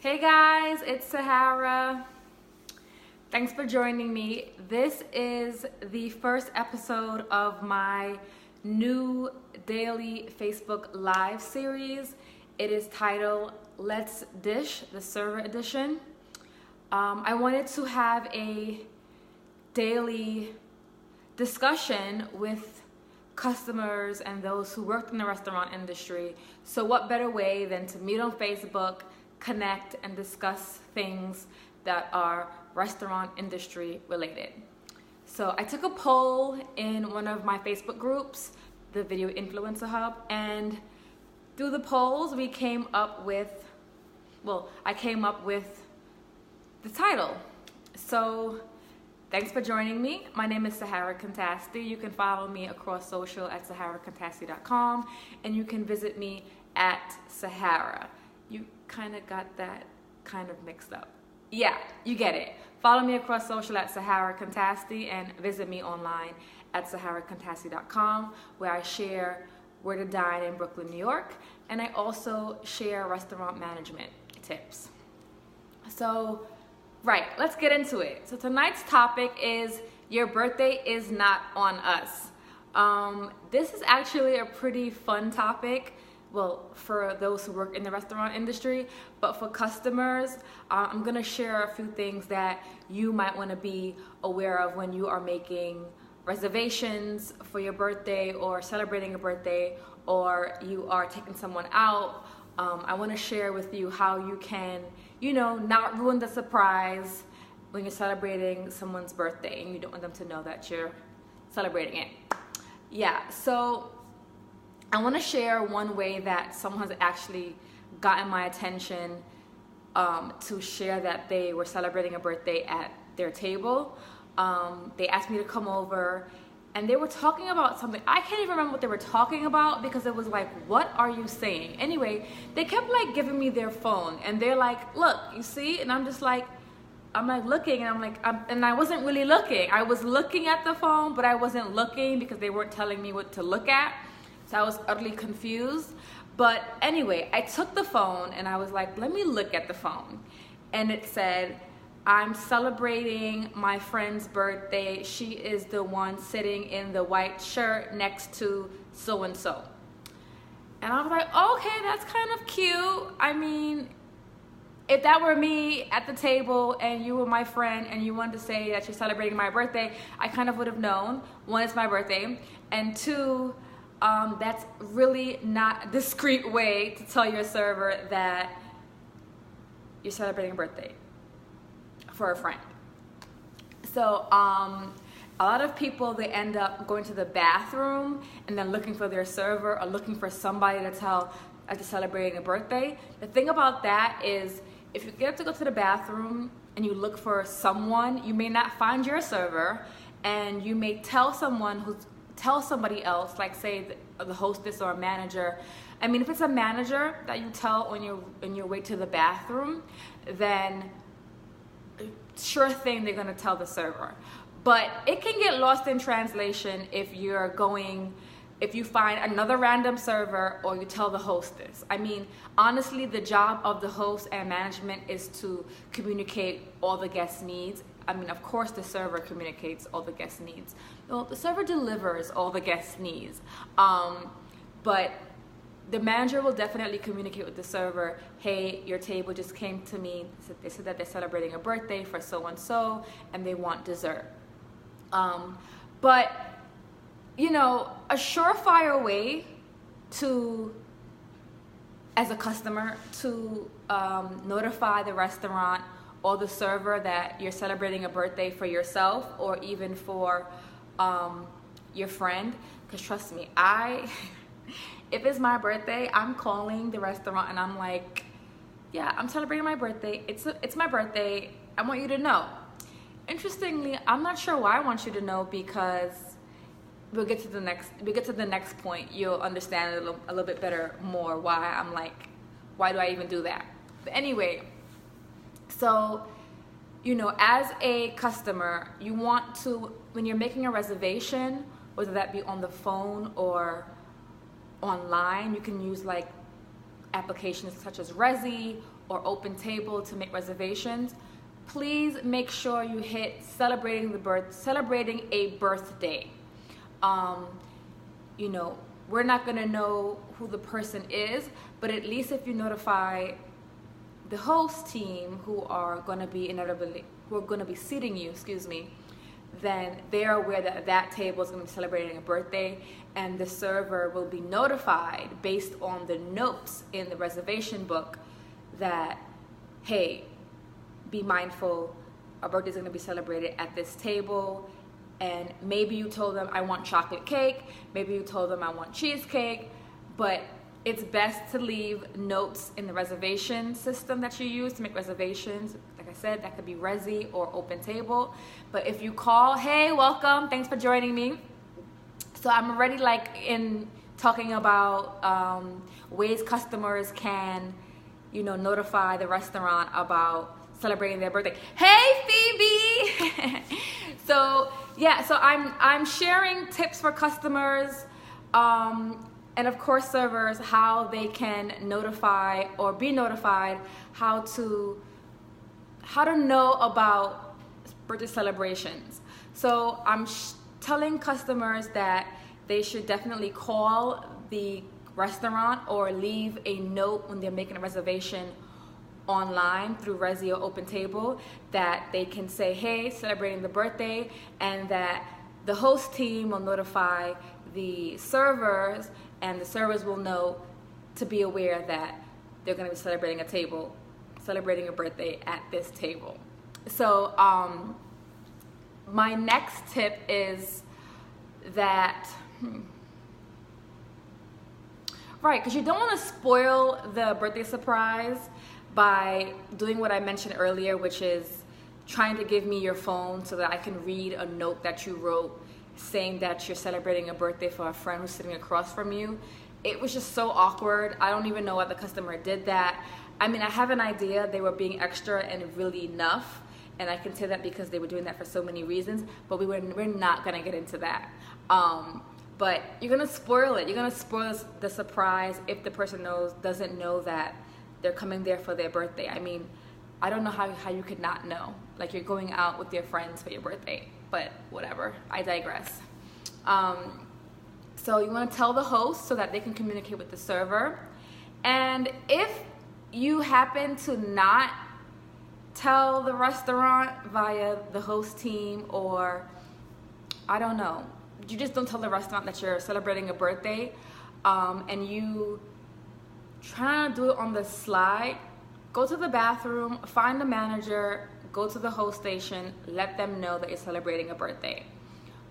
Hey guys, it's Sahara. Thanks for joining me. This is the first episode of my new daily Facebook Live series. It is titled Let's Dish, the Server Edition. I wanted to have a daily discussion with customers and those who worked in the restaurant industry. So what better way than to meet on Facebook, connect, and discuss things that are restaurant industry related. So I took a poll in one of my Facebook groups, the Video Influencer Hub, and through the polls I came up with the title. So thanks for joining me. My name is Sahara Contasti. You can follow me across social at saharacontasti.com, and you can visit me at Sahara. You kind of got that kind of mixed up. Yeah, you get it. Follow me across social at Sahara Contasti and visit me online at saharacontasti.com, where I share where to dine in Brooklyn, New York, and I also share restaurant management tips. So, right, let's get into it. So tonight's topic is Your Birthday is Not on Us. This is actually a pretty fun topic. Well, for those who work in the restaurant industry, but for customers, I'm gonna share a few things that you might wanna be aware of when you are making reservations for your birthday or celebrating a birthday, or you are taking someone out. I wanna share with you how you can, not ruin the surprise when you're celebrating someone's birthday and you don't want them to know that you're celebrating it. Yeah, so I want to share one way that someone has actually gotten my attention to share that they were celebrating a birthday at their table. They asked me to come over and they were talking about something. I can't even remember what they were talking about because it was like, what are you saying? Anyway, they kept giving me their phone and they're like, look, you see? And I'm looking and and I wasn't really looking. I was looking at the phone, but I wasn't looking because they weren't telling me what to look at. So I was utterly confused. But anyway, I took the phone and I was like, let me look at the phone. And it said, I'm celebrating my friend's birthday. She is the one sitting in the white shirt next to so-and-so. And I was like, okay, that's kind of cute. I mean, if that were me at the table and you were my friend and you wanted to say that you're celebrating my birthday, I kind of would have known. One, it's my birthday. And two, that's really not a discreet way to tell your server that you're celebrating a birthday for a friend. So a lot of people, they end up going to the bathroom and then looking for their server or looking for somebody to tell that they're celebrating a birthday. The thing about that is if you get up to go to the bathroom and you look for someone, you may not find your server and you may tell somebody else, like say the hostess or a manager. I mean, if it's a manager that you tell on your way to the bathroom, then sure thing they're gonna tell the server. But it can get lost in translation if you find another random server or you tell the hostess. I mean, honestly, the job of the host and management is to communicate all the guest needs. I mean, of course, the server communicates all the guest needs. Well, the server delivers all the guest needs. But the manager will definitely communicate with the server, hey, your table just came to me. They said that they're celebrating a birthday for so-and-so and they want dessert. But, a surefire way as a customer, to notify the restaurant or the server that you're celebrating a birthday for yourself or even for your friend. Because trust me, if it's my birthday, I'm calling the restaurant and I'm like, yeah, I'm celebrating my birthday. It's my birthday. I want you to know. Interestingly, I'm not sure why I want you to know, because we'll get to the next point. You'll understand a little bit better more why I'm like, why do I even do that? But anyway, so, as a customer, you want to, when you're making a reservation, whether that be on the phone or online, you can use applications such as Resi or Open Table to make reservations, please make sure you hit celebrating a birthday. You know, we're not gonna know who the person is, but at least if you notify the host team who are gonna be seating you, then they are aware that that table is gonna be celebrating a birthday, and the server will be notified based on the notes in the reservation book that, hey, be mindful, our birthday is gonna be celebrated at this table. And maybe you told them I want chocolate cake, maybe you told them I want cheesecake, but it's best to leave notes in the reservation system that you use to make reservations. Like I said, that could be Resi or Open Table. But if you call, hey, welcome, thanks for joining me. So I'm already like in talking about ways customers can, you know, notify the restaurant about celebrating their birthday. Hey, Phoebe! So yeah, so I'm sharing tips for customers, and of course servers, how they can notify or be notified, how to know about birthday celebrations. So I'm telling customers that they should definitely call the restaurant or leave a note when they're making a reservation online through Resi or Open Table, that they can say, hey, celebrating the birthday, and that the host team will notify the servers, and the servers will know to be aware that they're going to be celebrating a birthday at this table. So my next tip is that right, because you don't want to spoil the birthday surprise by doing what I mentioned earlier, which is trying to give me your phone so that I can read a note that you wrote saying that you're celebrating a birthday for a friend who's sitting across from you. It was just so awkward. I don't even know why the customer did that. I mean, I have an idea they were being extra and really enough, and I can say that because they were doing that for so many reasons, but we're not gonna get into that. But you're gonna spoil it. You're gonna spoil the surprise if the person doesn't know that they're coming there for their birthday. I mean, I don't know how you could not know. Like, you're going out with your friends for your birthday, but whatever, I digress. So you want to tell the host so that they can communicate with the server. And if you happen to not tell the restaurant via the host team, or I don't know, you just don't tell the restaurant that you're celebrating a birthday, and you try to do it on the slide, go to the bathroom, find the manager, go to the host station, let them know that you're celebrating a birthday.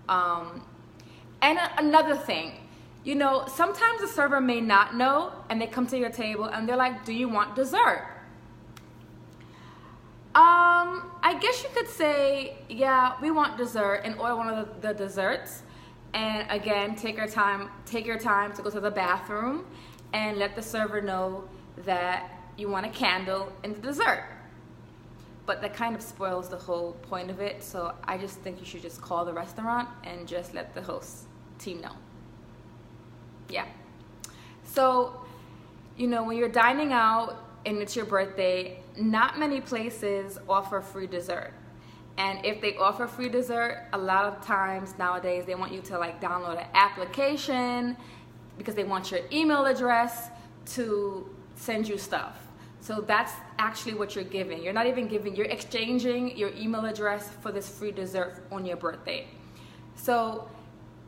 And another thing, you know, sometimes the server may not know, and they come to your table and they're like, do you want dessert? I guess you could say, yeah, we want dessert, and order one of the desserts. And again, take your time to go to the bathroom and let the server know that you want a candle and the dessert. But that kind of spoils the whole point of it, so I just think you should just call the restaurant and just let the host team know. Yeah. So, you know, when you're dining out and it's your birthday, not many places offer free dessert. And if they offer free dessert, a lot of times nowadays they want you to like download an application because they want your email address to send you stuff. So that's actually what you're giving. You're not even giving, you're exchanging your email address for this free dessert on your birthday. So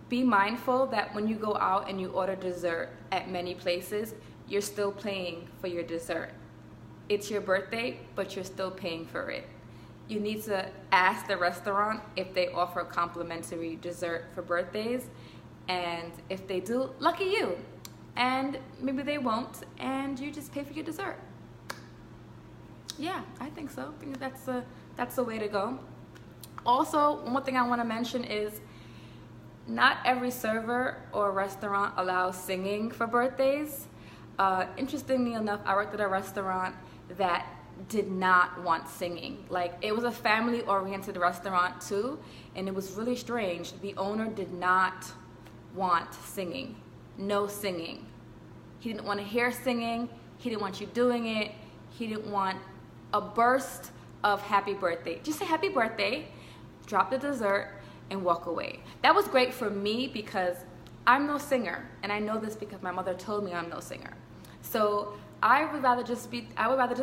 be mindful that when you go out and you order dessert at many places, you're still paying for your dessert. It's your birthday, but you're still paying for it. You need to ask the restaurant if they offer complimentary dessert for birthdays, and if they do, lucky you. And maybe they won't, and you just pay for your dessert. Yeah, I think so. I think that's the way to go. Also, one thing I want to mention is not every server or restaurant allows singing for birthdays. Interestingly enough, I worked at a restaurant that did not want singing. Like, it was a family-oriented restaurant too, and it was really strange. The owner did not want singing. No singing. He didn't want to hear singing. He didn't want you doing it. He didn't want a burst of happy birthday. Just say happy birthday, drop the dessert, and walk away. That was great for me because I'm no singer, and I know this because my mother told me I'm no singer. So I would rather just,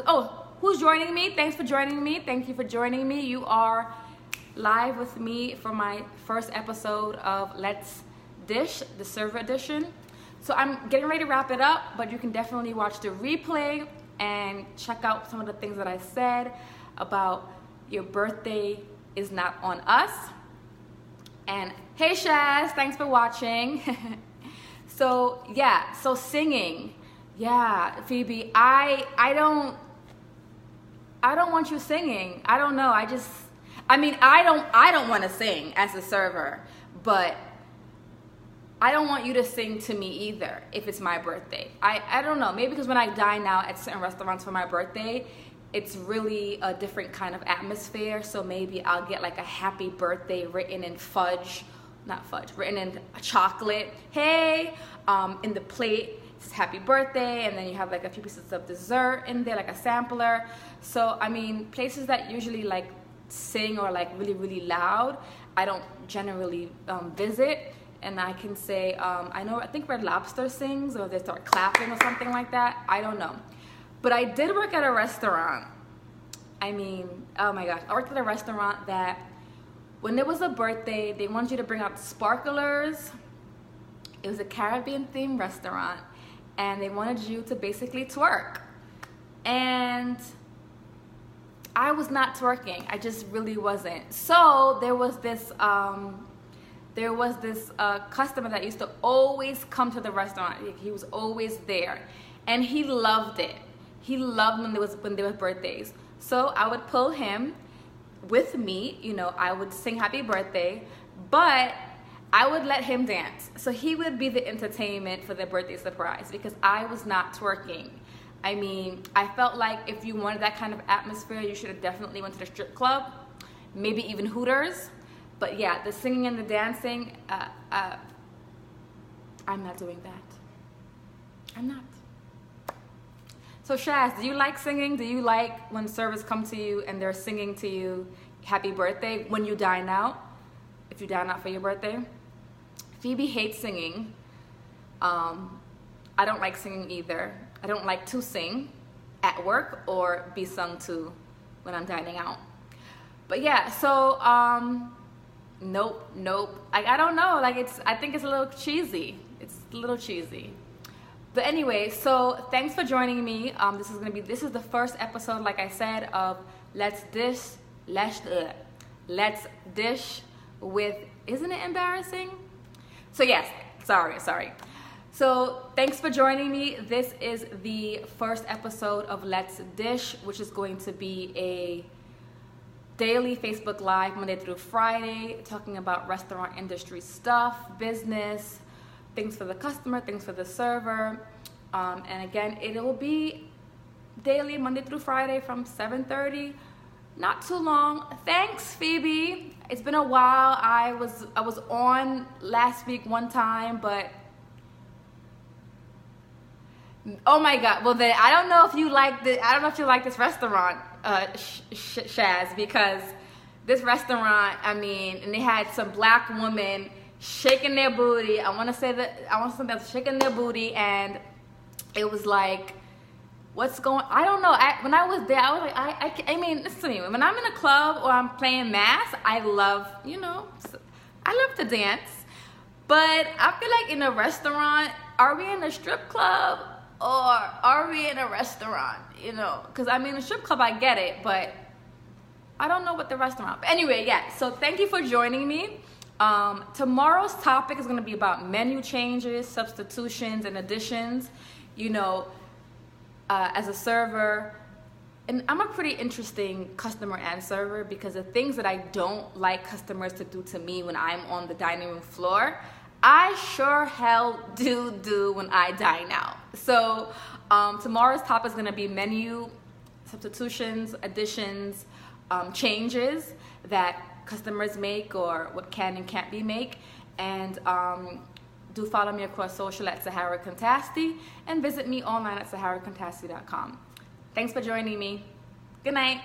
oh, who's joining me? Thanks for joining me. Thank you for joining me. You are live with me for my first episode of Let's Dish, the server edition. So I'm getting ready to wrap it up, but you can definitely watch the replay and check out some of the things that I said about your birthday is not on us. And hey Shaz, thanks for watching. So singing. Yeah, Phoebe, I don't want you singing. I don't know. I don't want to sing as a server, but I don't want you to sing to me either if it's my birthday. I don't know. Maybe because when I dine out at certain restaurants for my birthday, it's really a different kind of atmosphere. So maybe I'll get like a happy birthday written in written in chocolate. Hey, in the plate, it's happy birthday. And then you have like a few pieces of dessert in there, like a sampler. So, I mean, places that usually like sing or like really, really loud, I don't generally visit. And I can say, I think Red Lobster sings, or they start clapping or something like that. I don't know. But I did work at a restaurant. I mean, oh my gosh. I worked at a restaurant that when there was a birthday, they wanted you to bring out sparklers. It was a Caribbean themed restaurant. And they wanted you to basically twerk. And I was not twerking. I just really wasn't. So there was this customer that used to always come to the restaurant. He was always there, and he loved it. He loved when there were birthdays. So I would pull him with me. You know, I would sing happy birthday, but I would let him dance. So he would be the entertainment for the birthday surprise because I was not twerking. I mean, I felt like if you wanted that kind of atmosphere, you should have definitely went to the strip club, maybe even Hooters. But yeah, the singing and the dancing, I'm not doing that. I'm not. So Shaz, do you like singing? Do you like when servers come to you and they're singing to you happy birthday when you dine out? If you dine out for your birthday? Phoebe hates singing. I don't like singing either. I don't like to sing at work or be sung to when I'm dining out. But yeah, so nope. I don't know. Like I think it's a little cheesy. It's a little cheesy. But anyway, so thanks for joining me. This is the first episode, like I said, of Let's Dish with, isn't it embarrassing? So yes, sorry. So thanks for joining me. This is the first episode of Let's Dish, which is going to be a daily Facebook Live, Monday through Friday, talking about restaurant industry stuff, business, things for the customer, things for the server. And again, it will be daily, Monday through Friday from 7:30. Not too long. Thanks, Phoebe. It's been a while. I was on last week one time, but oh my God. Well, then I don't know if you like this restaurant, Shaz, because this restaurant, I mean, and they had some black women shaking their booty. I want to say that shaking their booty, and it was like, what's going? I don't know. When I was there, I was like, I mean, listen to me. When I'm in a club or I'm playing mass, I love to dance. But I feel like in a restaurant, are we in a strip club or are we in a restaurant? You know, because I mean, a strip club, I get it, but I don't know what the restaurant. But anyway, yeah. So thank you for joining me. Tomorrow's topic is going to be about menu changes, substitutions, and additions. You know, as a server, and I'm a pretty interesting customer and server because the things that I don't like customers to do to me when I'm on the dining room floor, I sure hell do when I dine out. So tomorrow's topic is going to be menu substitutions, additions, changes that customers make or what can and can't be made. And Do follow me across social at Sahara Contasti and visit me online at saharacontasti.com. Thanks for joining me. Good night.